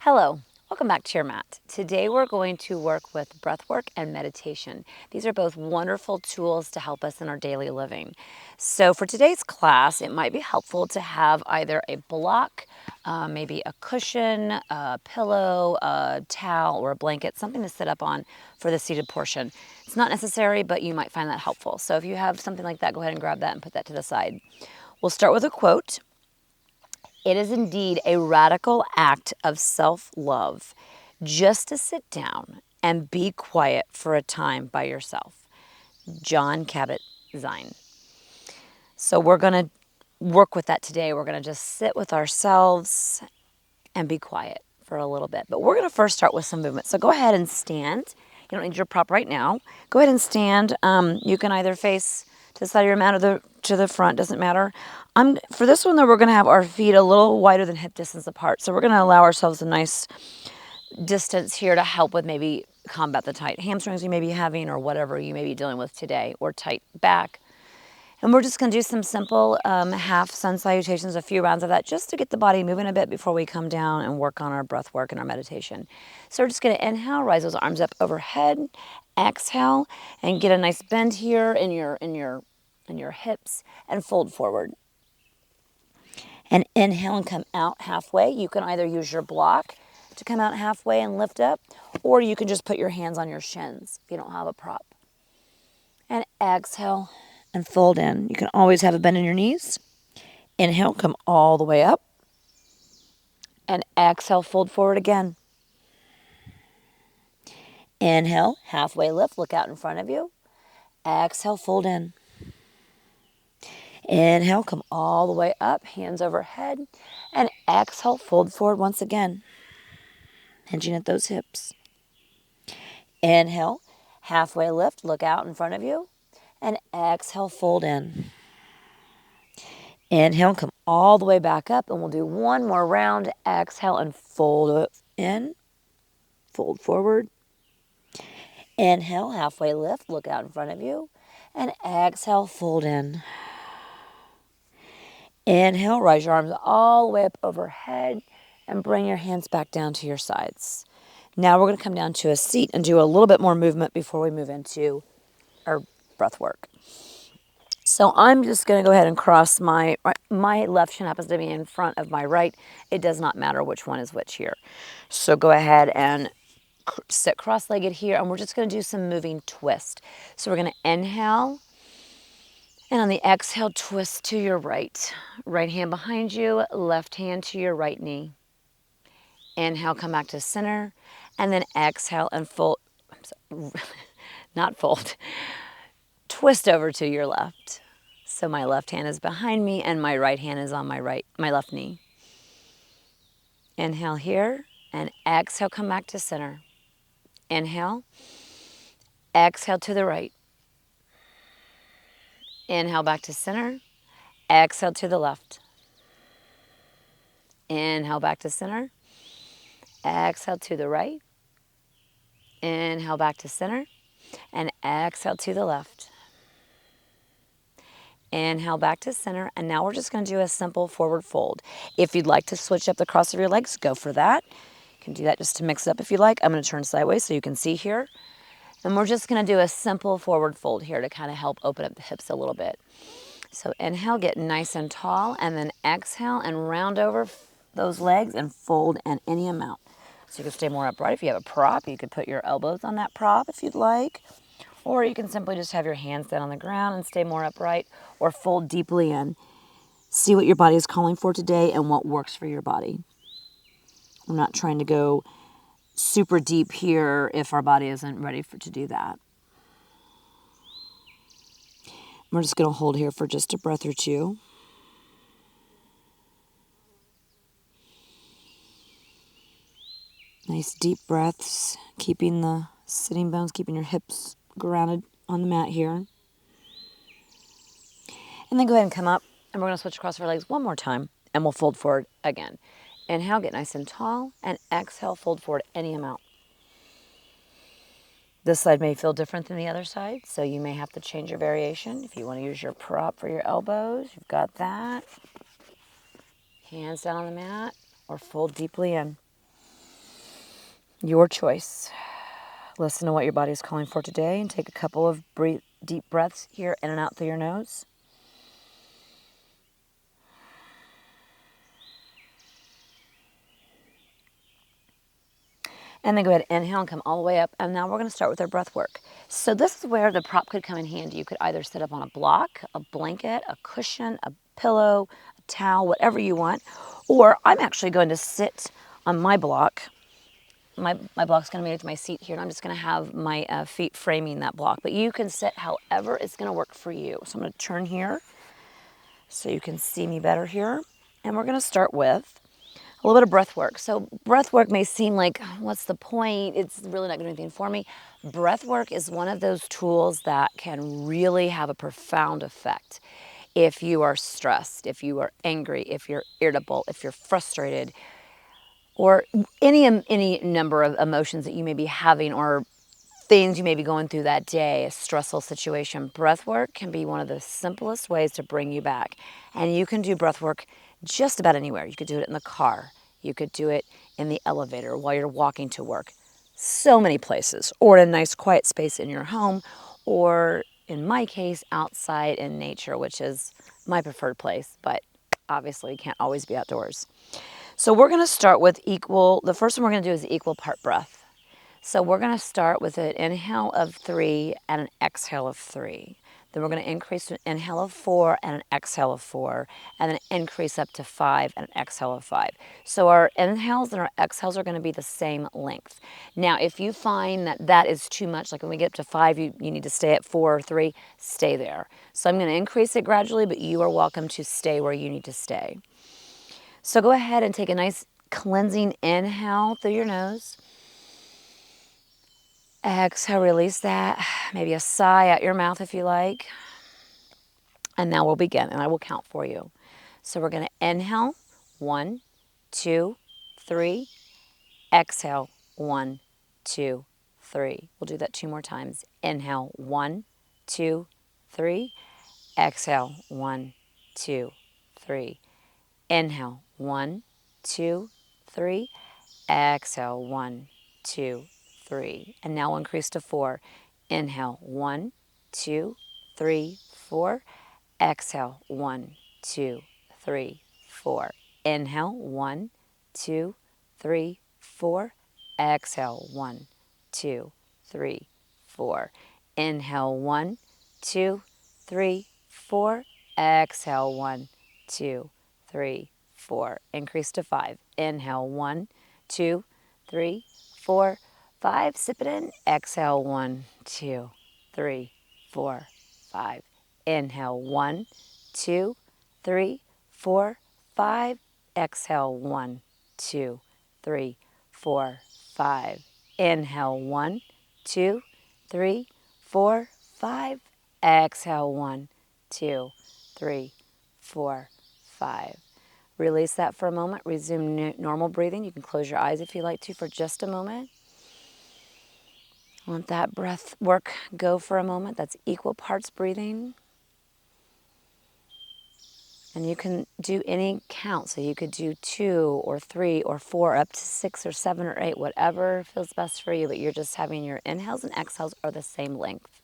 Hello, welcome back to your mat. Today we're going to work with breathwork and meditation. These are both wonderful tools to help us in our daily living. So for today's class, it might be helpful to have either a block, maybe a cushion, a pillow, a towel, or a blanket, something to sit up on for the seated portion. It's not necessary, but you might find that helpful. So if you have something like that, go ahead and grab that and put that to the side. We'll start with a quote. It is indeed a radical act of self-love just to sit down and be quiet for a time by yourself. John Kabat-Zinn. So we're going to work with that today. We're going to just sit with ourselves and be quiet for a little bit. But we're going to first start with some movement. So go ahead and stand. You don't need your prop right now. Go ahead and stand. You can either face to the side of your mat or to the front, doesn't matter. For this one, though, we're going to have our feet a little wider than hip distance apart. So we're going to allow ourselves a nice distance here to help with maybe combat the tight hamstrings you may be having or whatever you may be dealing with today, or tight back. And we're just going to do some simple half sun salutations, a few rounds of that, just to get the body moving a bit before we come down and work on our breath work and our meditation. So we're just going to inhale, rise those arms up overhead, exhale, and get a nice bend here in your hips, and fold forward. And inhale and come out halfway. You can either use your block to come out halfway and lift up, or you can just put your hands on your shins if you don't have a prop. And exhale and fold in. You can always have a bend in your knees. Inhale, come all the way up. And exhale, fold forward again. Inhale, halfway lift, look out in front of you. Exhale, fold in. Inhale, come all the way up, hands overhead. And exhale, fold forward once again. Hinging at those hips. Inhale, halfway lift, look out in front of you. And exhale, fold in. Inhale, come all the way back up, and we'll do one more round. Exhale and fold in, fold forward. Inhale, halfway lift, look out in front of you. And exhale, fold in. Inhale, rise your arms all the way up overhead and bring your hands back down to your sides. Now we're going to come down to a seat and do a little bit more movement before we move into our breath work. So I'm just going to go ahead and cross my left shin happens to be in front of my right. It does not matter which one is which here. So go ahead and sit cross-legged here, and we're just going to do some moving twist. So we're going to inhale, and on the exhale, twist to your right. Right hand behind you, left hand to your right knee. Inhale, come back to center, and then exhale and fold, not fold, twist over to your left. So my left hand is behind me and my right hand is on my left knee. Inhale here and exhale, come back to center. Inhale, exhale to the right. Inhale back to center, exhale to the left. Inhale back to center, exhale to the right. Inhale back to center and exhale to the left. Inhale back to center, and now we're just going to do a simple forward fold. If you'd like to switch up the cross of your legs, go for that. You can do that just to mix it up if you like. I'm going to turn sideways so you can see here. And we're just going to do a simple forward fold here to kind of help open up the hips a little bit. So inhale, get nice and tall, and then exhale and round over those legs and fold in any amount. So you can stay more upright. If you have a prop, you could put your elbows on that prop if you'd like. Or you can simply just have your hands down on the ground and stay more upright, or fold deeply in. See what your body is calling for today and what works for your body. We're not trying to go super deep here if our body isn't ready to do that. We're just going to hold here for just a breath or two. Nice deep breaths, keeping the sitting bones, keeping your hips grounded on the mat here. And then go ahead and come up, and we're going to switch across our legs one more time, and we'll fold forward again. Inhale, get nice and tall, and exhale, fold forward any amount. This side may feel different than the other side, so you may have to change your variation. If you want to use your prop for your elbows, you've got that. Hands down on the mat, or fold deeply in. Your choice. Listen to what your body is calling for today and take a couple of deep breaths here in and out through your nose. And then go ahead and inhale and come all the way up. And now we're going to start with our breath work. So this is where the prop could come in handy. You could either sit up on a block, a blanket, a cushion, a pillow, a towel, whatever you want. Or I'm actually going to sit on my block. My block's going to be to my seat here, and I'm just going to have my feet framing that block. But you can sit however it's going to work for you. So I'm going to turn here so you can see me better here. And we're going to start with a little bit of breath work. So breath work may seem like, what's the point? It's really not going to do anything for me. Breath work is one of those tools that can really have a profound effect. If you are stressed, if you are angry, if you're irritable, if you're frustrated, or any number of emotions that you may be having, or things you may be going through that day, a stressful situation, breath work can be one of the simplest ways to bring you back. And you can do breath work just about anywhere. You could do it in the car. You could do it in the elevator while you're walking to work. So many places. Or in a nice quiet space in your home, or in my case, outside in nature, which is my preferred place, but obviously you can't always be outdoors. So we're going to start with the first one we're going to do is equal part breath. So we're going to start with an inhale of 3 and an exhale of 3. Then we're going to increase to an inhale of 4 and an exhale of 4, and then increase up to 5 and an exhale of 5. So our inhales and our exhales are going to be the same length. Now, if you find that that is too much, like when we get up to 5, you need to stay at 4 or 3, stay there. So I'm going to increase it gradually, but you are welcome to stay where you need to stay. So go ahead and take a nice cleansing inhale through your nose. Exhale, release that. Maybe a sigh out your mouth if you like. And now we'll begin, and I will count for you. So we're going to inhale, 1, 2, 3. Exhale, 1, 2, 3. We'll do that 2 more times. Inhale, 1, 2, 3. Exhale, 1, 2, 3. Inhale, 1, 2, 3. Exhale, 1, 2, 3. And now we'll increase to 4. Inhale, 1, 2, 3, 4. Exhale, 1, 2, 3, 4. Inhale, 1, 2, 3, 4. Exhale, 1, 2, 3, 4. Inhale, 1, 2, 3, 4. Exhale, 1, 2, 3, 4. Increase to 5. Inhale, 1, 2, 3, 4, 5. Sip it in. Exhale, 1, 2, 3, 4, 5. Inhale, 1, 2, 3, 4, 5. Exhale, 1, 2, 3, 4, 5. Inhale, 1, 2, 3, 4, 5. Exhale, 1, 2, 3, 4, 5. Release that for a moment. Resume normal breathing. You can close your eyes if you like to for just a moment. Let that breath work go for a moment. That's equal parts breathing. And you can do any count. So you could do 2 or 3 or 4, up to 6 or 7 or 8, whatever feels best for you. But you're just having your inhales and exhales are the same length.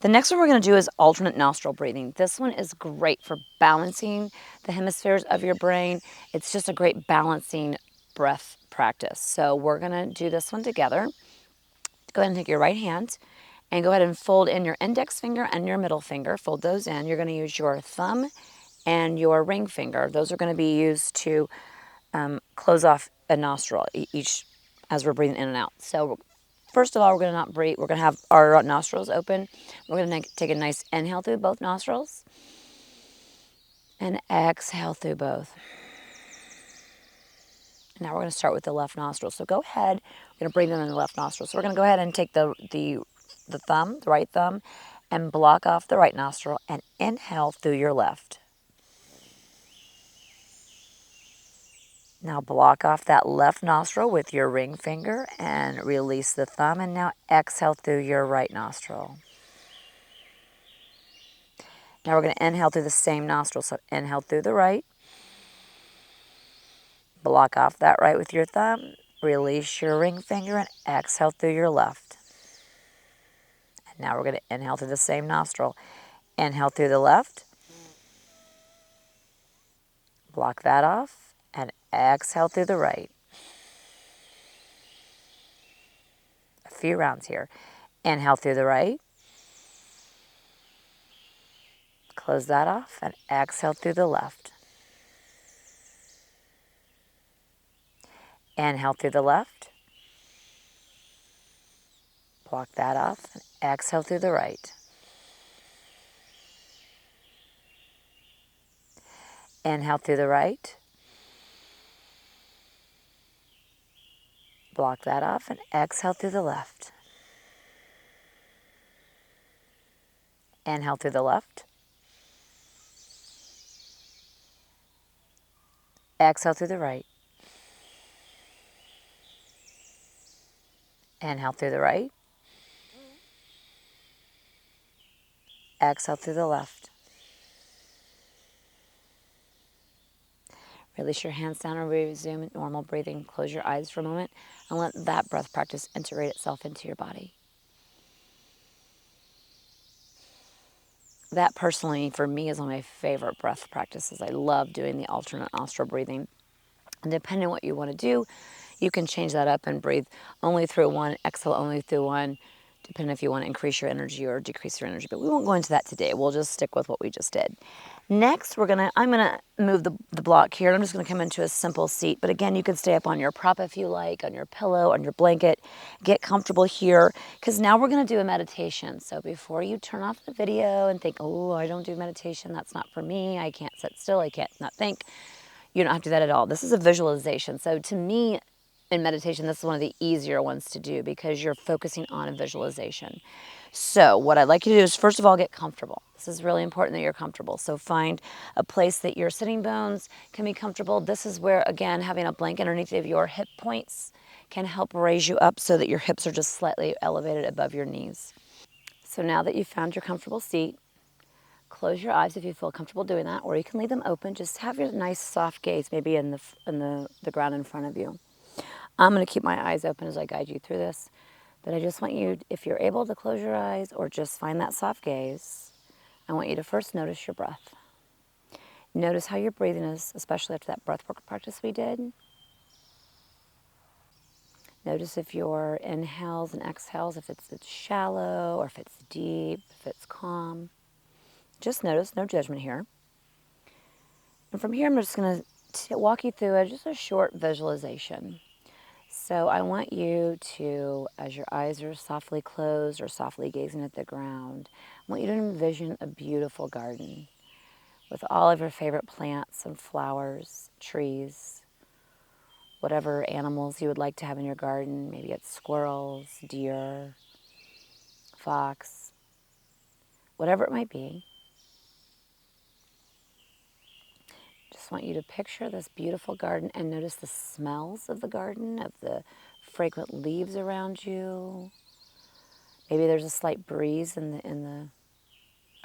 The next one we're going to do is alternate nostril breathing. This one is great for balancing the hemispheres of your brain. It's just a great balancing breath practice. So we're going to do this one together. Go ahead and take your right hand and go ahead and fold in your index finger and your middle finger. Fold those in. You're going to use your thumb and your ring finger. Those are going to be used to close off a nostril each as we're breathing in and out. So first of all, we're going to not breathe. We're going to have our nostrils open. We're going to take a nice inhale through both nostrils and exhale through both. Now we're going to start with the left nostril. So go ahead. We're going to breathe in the left nostril. So we're going to go ahead and take the thumb, the right thumb, and block off the right nostril and inhale through your left. Now block off that left nostril with your ring finger and release the thumb, and now exhale through your right nostril. Now we're going to inhale through the same nostril. So inhale through the right. Block off that right with your thumb. Release your ring finger and exhale through your left. And now we're going to inhale through the same nostril. Inhale through the left. Block that off and exhale through the right. A few rounds here. Inhale through the right. Close that off and exhale through the left. Inhale through the left. Block that off and exhale through the right. Inhale through the right. Block that off and exhale through the left. Inhale through the left. Exhale through the right. Inhale through the right. Exhale through the left. Release your hands down and resume normal breathing. Close your eyes for a moment and let that breath practice integrate itself into your body. That personally, for me, is one of my favorite breath practices. I love doing the alternate nostril breathing. And depending on what you want to do, you can change that up and breathe only through one, exhale only through one, depending if you want to increase your energy or decrease your energy. But we won't go into that today. We'll just stick with what we just did. Next, I'm gonna move the block here. I'm just gonna come into a simple seat. But again, you can stay up on your prop if you like, on your pillow, on your blanket. Get comfortable here, because now we're gonna do a meditation. So before you turn off the video and think, oh, I don't do meditation, that's not for me, I can't sit still, I can't not think. You don't have to do that at all. This is a visualization. So to me, in meditation, this is one of the easier ones to do because you're focusing on a visualization. So what I'd like you to do is, first of all, get comfortable. This is really important that you're comfortable. So find a place that your sitting bones can be comfortable. This is where, again, having a blanket underneath of your hip points can help raise you up so that your hips are just slightly elevated above your knees. So now that you've found your comfortable seat, close your eyes if you feel comfortable doing that, or you can leave them open. Just have your nice soft gaze maybe in the ground in front of you. I'm going to keep my eyes open as I guide you through this, but I just want you, if you're able to close your eyes or just find that soft gaze, I want you to first notice your breath. Notice how your breathing is, especially after that breathwork practice we did. Notice if your inhales and exhales, if it's shallow or if it's deep, if it's calm. Just notice, no judgment here. And from here, I'm just going to walk you through just a short visualization. So I want you to, as your eyes are softly closed or softly gazing at the ground, I want you to envision a beautiful garden with all of your favorite plants and flowers, trees, whatever animals you would like to have in your garden. Maybe it's squirrels, deer, fox, whatever it might be. Just want you to picture this beautiful garden and notice the smells of the garden, of the fragrant leaves around you. Maybe there's a slight breeze in the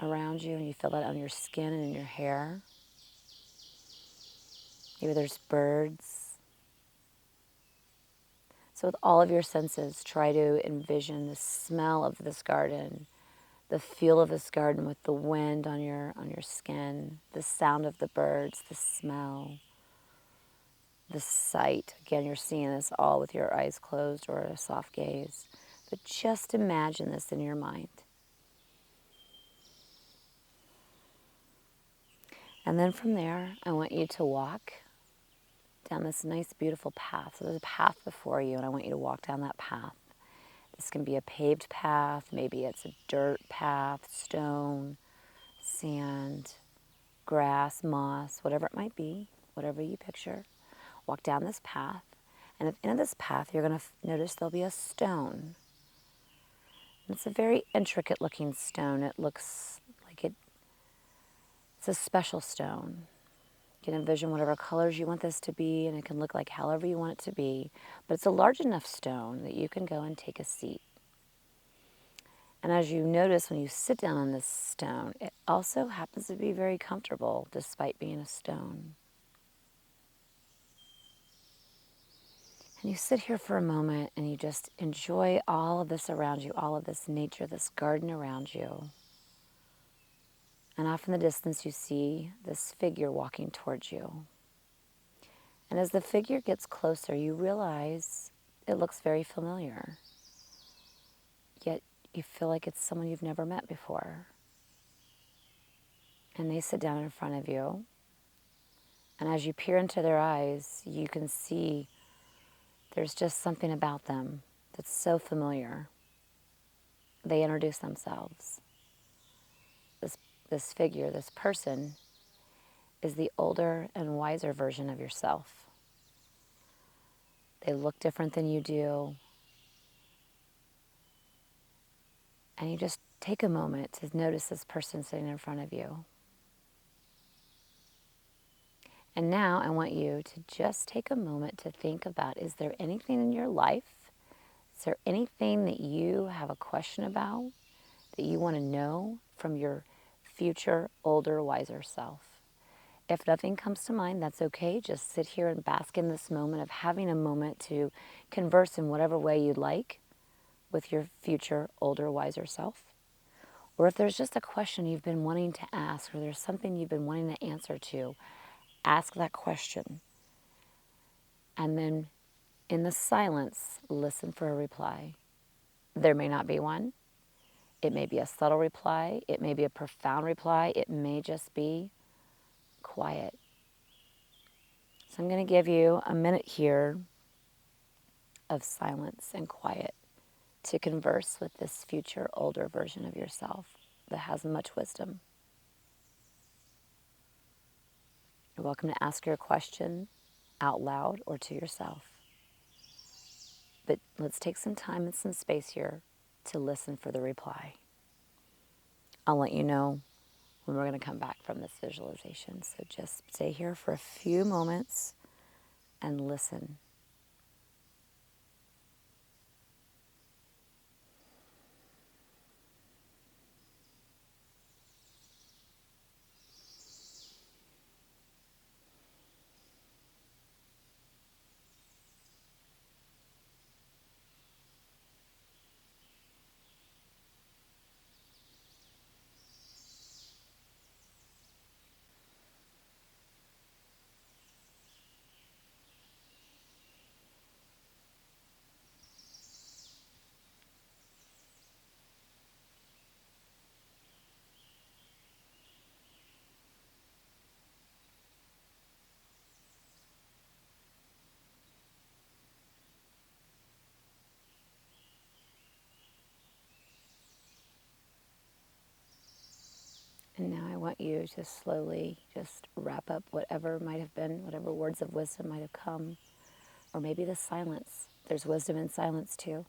around you and you feel that on your skin and in your hair. Maybe there's birds. So with all of your senses, try to envision the smell of this garden, the feel of this garden with the wind on your skin, the sound of the birds, the smell, the sight. Again, you're seeing this all with your eyes closed or a soft gaze. But just imagine this in your mind. And then from there, I want you to walk down this nice, beautiful path. So there's a path before you, and I want you to walk down that path. This can be a paved path. Maybe it's a dirt path, stone, sand, grass, moss, whatever it might be, whatever you picture. Walk down this path. And at the end of this path, you're going to notice there'll be a stone. And it's a very intricate looking stone. It looks like it's a special stone. You can envision whatever colors you want this to be, and it can look like however you want it to be. But it's a large enough stone that you can go and take a seat. And as you notice when you sit down on this stone, it also happens to be very comfortable despite being a stone. And you sit here for a moment and you just enjoy all of this around you, all of this nature, this garden around you. And off in the distance, you see this figure walking towards you. And as the figure gets closer, you realize it looks very familiar. Yet you feel like it's someone you've never met before. And they sit down in front of you. And as you peer into their eyes, you can see there's just something about them that's so familiar. They introduce themselves. This figure, this person, is the older and wiser version of yourself. They look different than you do. And you just take a moment to notice this person sitting in front of you. And now I want you to just take a moment to think about, is there anything in your life? Is there anything that you have a question about, that you want to know from your future, older, wiser self? If nothing comes to mind, that's okay. Just sit here and bask in this moment of having a moment to converse in whatever way you'd like with your future, older, wiser self. Or if there's just a question you've been wanting to ask, or there's something you've been wanting to answer to, ask that question. And then in the silence, listen for a reply. There may not be one. It may be a subtle reply. It may be a profound reply. It may just be quiet. So I'm going to give you a minute here of silence and quiet to converse with this future, older version of yourself that has much wisdom. You're welcome to ask your question out loud or to yourself. But let's take some time and some space here to listen for the reply. I'll let you know when we're going to come back from this visualization. So just stay here for a few moments and listen. And now I want you to slowly just wrap up whatever might have been, whatever words of wisdom might have come, or maybe the silence. There's wisdom in silence too.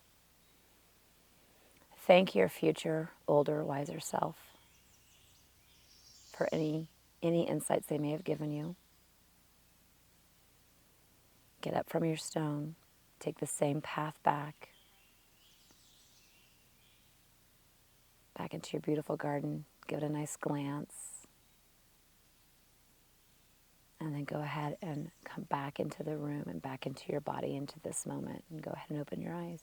Thank your future, older, wiser self for any insights they may have given you. Get up from your stone. Take the same path back into your beautiful garden. Give it a nice glance. And then go ahead and come back into the room and back into your body, into this moment. And go ahead and open your eyes.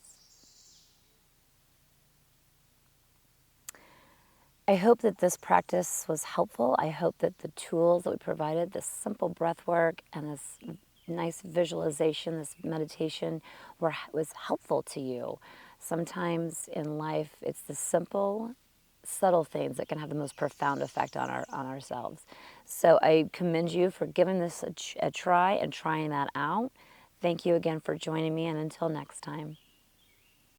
I hope that this practice was helpful. I hope that the tools that we provided, this simple breath work and this nice visualization, this meditation, was helpful to you. Sometimes in life, it's the simple, subtle things that can have the most profound effect on ourselves. So I commend you for giving this a try and trying that out. Thank you again for joining me, and until next time.